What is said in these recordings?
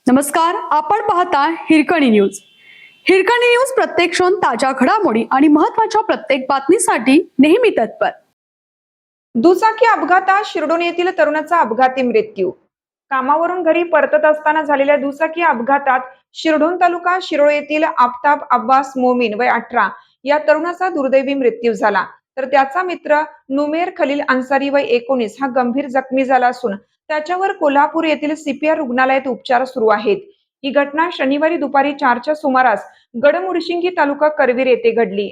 नमस्कार, आपण पाहता हिरकणी न्यूज. हिरकणी न्यूज प्रत्येक क्षण ताज्या घडामोडी आणि महत्त्वाच्या प्रत्येक बातमीसाठी नेहमी तत्पर. दुचाकी अपघातात शिरडोन येथील तरुणाचा अपघाती मृत्यू. कामावरून घरी परतत असताना झालेल्या दुचाकी अपघातात शिरडोन तालुका शिरोळ येथील आफताब अब्बास मोमीन वय 18 या तरुणाचा दुर्दैवी मृत्यू झाला, तर त्याचा मित्र नुमेर खलील अन्सारी वय 19 हा गंभीर जखमी झाला असून त्याच्यावर कोल्हापूर येथील CPR रुग्णालयात उपचार सुरू आहेत. ही घटना शनिवारी दुपारी 4च्या सुमारास गडमुडशिंगी तालुका करवीर येथे घडली.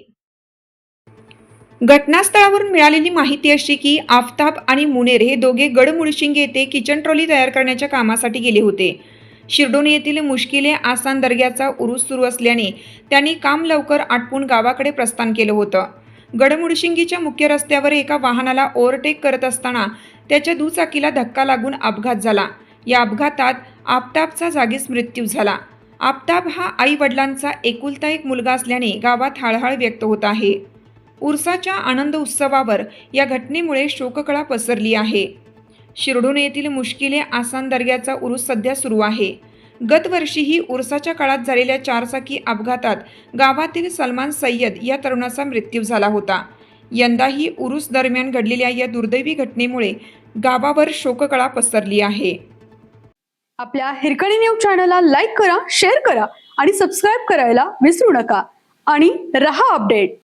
घटनास्थळावरून मिळालेली माहिती अशी की आफताब आणि मुनेर हे दोघे गडमुडशिंगे येथे किचन ट्रॉली तयार करण्याच्या कामासाठी गेले होते. शिरडोन येथील मुश्किले आसान दर्ग्याचा उरूस सुरू असल्याने त्यांनी काम लवकर आटपून गावाकडे प्रस्थान केलं होतं. गडमुडशिंगीच्या मुख्य रस्त्यावर एका वाहनाला ओव्हरटेक करत असताना त्याच्या दुचाकीला धक्का लागून अपघात झाला. या अपघातात आफताबचा जागीच मृत्यू झाला. आफताब हा आई वडिलांचा एकुलता एक मुलगा असल्याने गावात हळहळ व्यक्त होत आहे. उर्साच्या आनंद उत्सवावर या घटनेमुळे शोककळा पसरली आहे. शिरडोन येथील मुश्किले आसान दर्ग्याचा उरूस सध्या सुरू आहे. गत वर्षीही उर्साच्या काळात झालेल्या 4चाकी अपघातात गावातील सलमान सय्यद या तरुणाचा मृत्यू झाला होता. यंदाही उरूस दरम्यान घडलेल्या या दुर्दैवी घटनेमुळे गावावर शोककळा पसरली आहे. आपल्या हिरकणी न्यूज चॅनलला लाईक करा, शेअर करा आणि सबस्क्राईब करायला विसरू नका आणि रहा अपडेट.